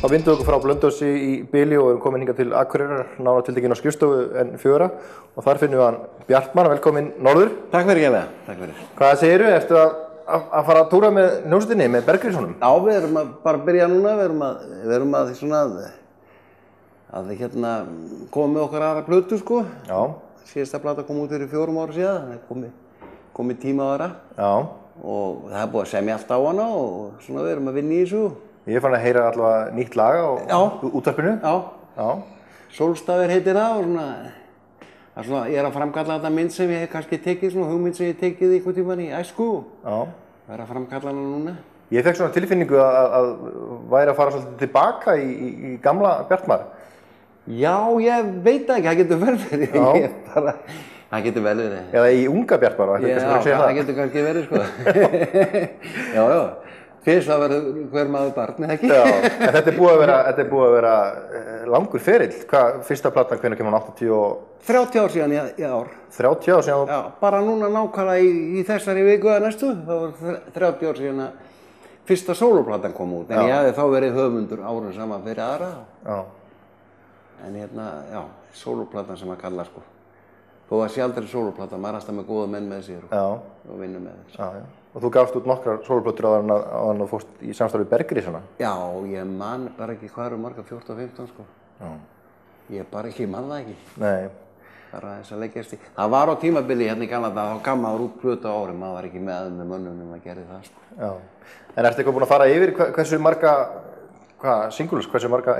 Þá vindum við okkur frá Blönduósi í bili og erum komin hingað til Akureyrar, nánar tiltekinn á skrifstofu N4 og þar finnum við hann Bjartmar, velkominn norður. Takk fyrir Gjælega, takk fyrir. Hvað segirðu? Ertu að fara að túra með hljómsveitinni, með Bergrísunum? Já, við erum bara að byrja núna, við erum að svona koma með okkar aðra plötu sko. Já. Síðasta plata kom út fyrir 4 ára síðan, það komið tíma á þeirra. Já. Og það búið að semja allt á hana og svona við erum að vinna í þessu. Ég fann að heyra allavega nýtt lag á útvarpinu. Já. Já. Sólstafir heitir það og svona, ég er að framkalla þetta mynd sem ég hef kannski tekið, svona hugmynd sem ég hef tekið einhvern tímann í æsku. Já. Það er að framkalla hana núna. Ég fekk svona tilfinningu að væri að fara svolítið tilbaka í gamla Bjartmar. Já, ég veit ekki, það getur vel verið. Það getur vel verið. Eða í unga Bjartmar, það getur kannski verið, sko. Já. Fyrst það verður hver maður barn, eða ekki? Já, en þetta er búið að vera langur ferill. Hvað, fyrsta platan, hvenær kemur hann 80 og... 30 ár síðan í ár. 30 ár síðan? Já, bara núna nákvæmlega í þessari viku eða næstu. Það var 30 ár síðan að fyrsta sólóplatan kom út. En ég hefði þá verið höfundur árum saman fyrir aðra. Já. En sólóplatan sem að kalla, sko. Þó að sé aldrei sólóplata, maður er alltaf með góða menn með sér og vinnur með þeir. Já. Og þú gafst út nokkrar sólóplötur áður en þú fórst í samstarfi Bergrísuna? Já, ég man bara ekki hvað eru margar, 14-15 sko. Já. Ég bara ekki man það ekki. Nei. Bara þess að leggjast í. Það var á tímabili hérna í gamla daga, þá gaf maður út plötu á ári, maður var ekki með mönnum að gera það sko. Já. En ertu eitthvað búin að fara yfir hversu marga, singles, hversu marga,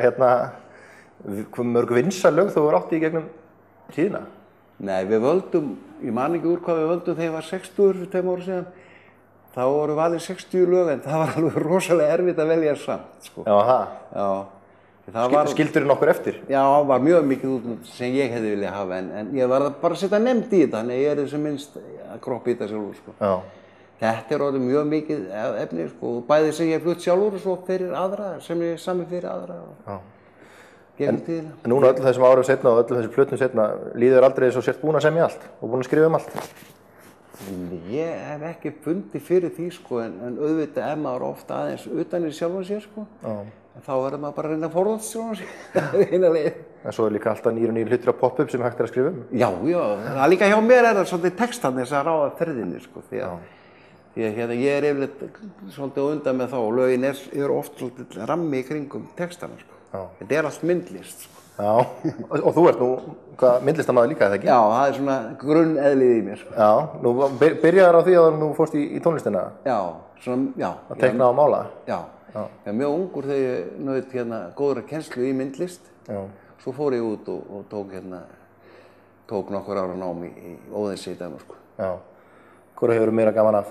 mörg vinsælög þú átti í gegnum tíðina? Nei, við völdum, ég man ekki úr hvað við völdum þegar ég var 60 2 ára síðan. Þá voru valin 60 lög en það var alveg rosalega erfitt að velja samt, sko. Já, það? Já. Skildirðu nokkur eftir? Já, það var mjög mikið út sem ég hefði viljað hafa en ég var bara að setja nefnd í þetta, þannig ég er sem minnst að kroppa í þetta sjálfur, sko. Já. Þetta er orðið mjög mikið efni, sko, bæði sem ég hef flutt sjálfur og svo fyrir aðra, sem ég sami fyrir aðra. Já. En núna öllum þessum árum setna og öllum þessum plötum setna, líður aldrei þess að sért búin að semja allt og búin að skrifa allt? Ég hef ekki fundið fyrir því sko en auðvitað er maður ofta aðeins utan í sjálfan sér sko. En þá verður maður bara að reyna að forðast sjálfan sér. Það er eina leið. En svo er líka alltaf nýr hlutir á pop-up sem hægt er að skrifa um. Já, það líka hjá mér er það svolítið textan þess að ráða ferðinni sko. Því að ég er yfirleitt svolítið undan með þá og lögin eru oft svolítið rammi í kringum textana sko. Þetta er allt myndlist sko. Já, og þú ert nú myndlistarmaður líka, eða ekki? Já, það er svona grunneðlið í mér. Sko. Já, nú byrjaðir á því að þú fórst í tónlistina? Já, svona, já. Að teikna og mála? Já, ég er mjög ungur þegar ég naut góðra kennslu í myndlist. Já. Svo fór ég út og tók nokkur ára nám í Óðinsey í Danmörku. Já, hvað hefur meira gaman af?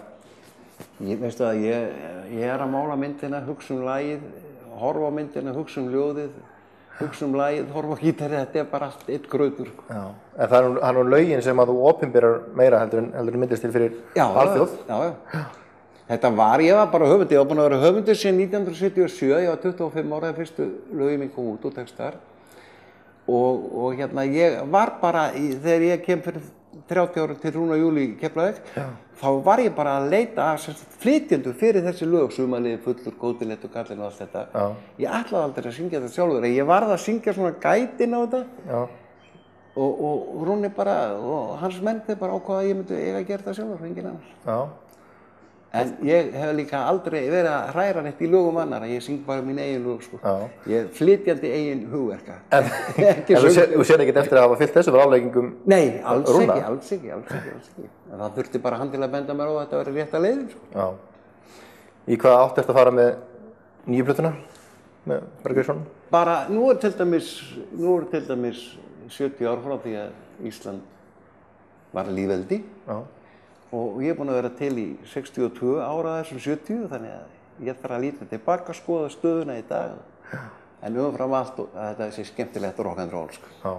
Veistu að ég er að mála myndina, hugsa lagið, horfa á myndina, hugsa ljóðið, hugsa lagið, horfa á gítarið, þetta er bara allt eitt grautur. Já, en það er nú lögin sem að þú opinberar meira heldur en myndlistir fyrir alþjóð. Já. Ég var bara höfundur, ég var búinn að vera höfundur síðan 1977, ég var 25 ára þegar fyrstu lögin mín kom út og textar. Og ég var bara, þegar ég kem fyrir 30 ára til Rúna Júlí í Keflavík, þá var ég bara að leita að flytjendur fyrir þessi lög, Sumarliði, Fullur, Góðilegt og Kallinn og allt þetta. Já. Ég ætlaði aldrei að syngja þetta sjálfur, en ég varð að syngja svona gætin á þetta. Já. Og Rúni bara, og hans menn þeir bara ákvaða að ég myndi eiga að gera þetta sjálfur, enginn annars. Já. En ég hef líka aldrei verið að hræra neitt í lögum annara, ég syng bara mín eigin lög, sko. Já. Ég er flytjandi eigin hugverka. En þú sér ekkert eftir að hafa fyllt þessu ráðleggingum Rúna? Nei, alls ekki. En það þurfti bara hann til að benda mér á að þetta væri rétt að leiðin, sko. Já. Í hvað átt eftir að fara með nýju plötuna með Bergrísunum? Bara, nú er til dæmis 70 ár frá því að Ísland var lýðveldi. Já. Og ég er búinn að vera til í 62 ára þessum 70, þannig að ég þarf að líta tilbaka, skoða stöðuna í dag. En umfram allt að þetta sé skemmtilegt rock and roll, sko. Já.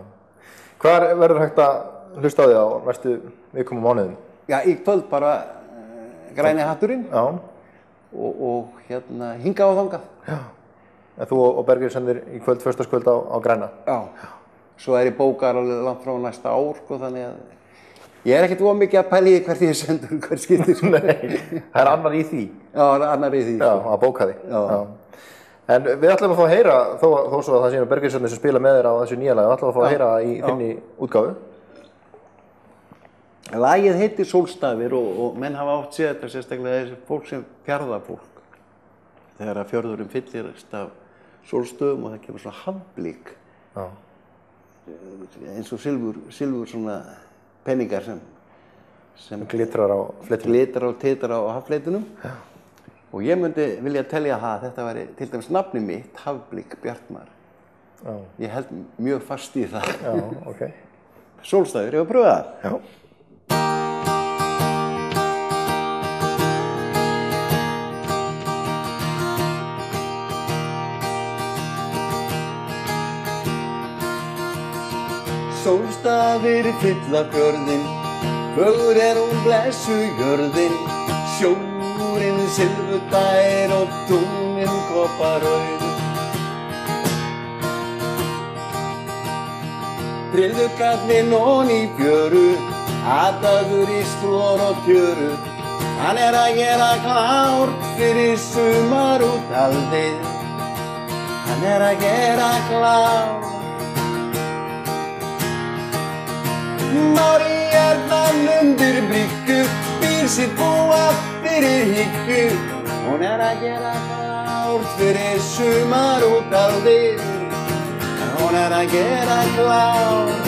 Hvar verður hægt að hlusta á því á næstu vikum og mánuðum? Já, í kvöld bara Græni hatturinn. Já. Og hingað og þangað. Já. En þú og Bergrísunir í kvöld, föstudagskvöld á Græna? Já. Svo er ég bókar alveg langt frá næsta ár, sko, þannig að ég er ekkert of mikið að pæla í hvert ég sendur, hvert skiptir. Nei, það er annar í því. Já, annar í því. Já, að bóka því. Já. En við ætlum að fá að heyra, þó svo að það séum Bergvinsarnir sem spila með þér á þessu nýja lagi, við ætlum að fá að heyra það í þinni útgáfu. Lagið heitir Sólstafir og menn hafa oft séð þetta sérstaklega þessi fólk sem fjarðarfólk. Þegar að fjörðurinn fyllist af sólstöðum og það kemur svona hafblík. Já. Eins og silfur svona penningar sem glitrar á fletinum. Glitrar og titrar á haffleitunum. Já. Og ég myndi vilja telja það, þetta væri til dæmis nafni mitt, Hafblík Bjartmar. Já. Ég held mjög fast í það. Já, ok. Sólstafir, ég var að pröfa það. Já. Sólstafir fylla fjörðinn, fögur hún blessu jörðinn, sjórinn silfurdær og tunglinn kopparauð. Tryllðu kallinn oní fjöru, hataður í slor og tjöru, hann að gera klárt fyrir sumar út aldið, hann að gera klárt. Mári hjarnan undir bryggu, býr sitt búa fyrir hyggju. Hún að gera klárt fyrir sumar út aldið. Hún að gera klárt.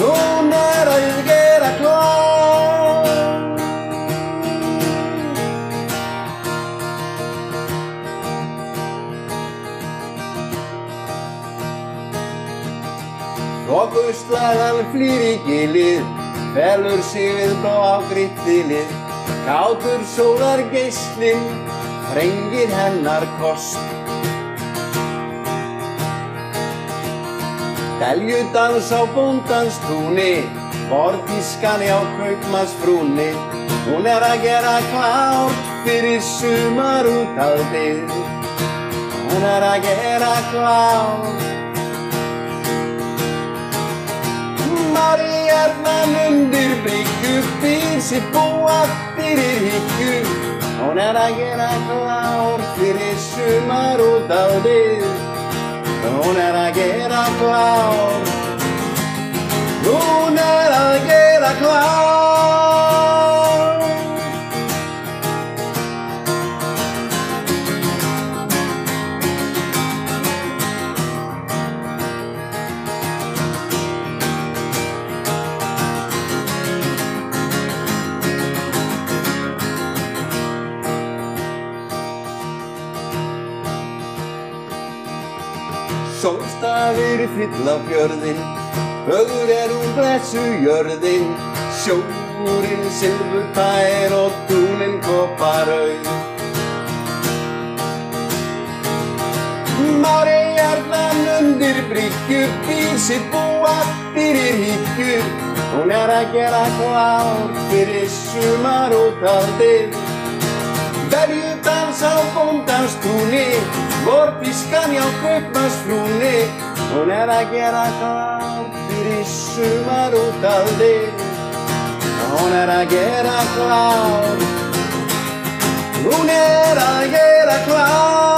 Hún að gera klárt. Þokuslagan flýr í gilið, felur sig við blágrýtt þilið, kátur sólar geislinn, þrengir hennar kost. Deljudans á bóndans túni, borðtískan á kaupmannsfrúni, hún að gera klárt fyrir sumar út aldið, hún að gera klárt. Mári hjarnan undir bryggju, býr sitt búa fyrir hyggju. Hún að gera klárt fyrir sumar út aldið. Hún að gera klárt. Hún að gera klárt. Sólstafir fylla fjörðinn, fögur hún blessu jörðinn, sjórinn silfurdær og tunglinn kopparauð. Mári hjarnan undir bryggju, býr sitt búa fyrir hyggju. Hún að gera klárt fyrir sumar út aldið. Deljudans á bóndans túni, borðtískan á kaupmannsfrúni, hún að gera klárt fyrir sumar út aldið. Hún að gera klárt. Hún að gera klárt.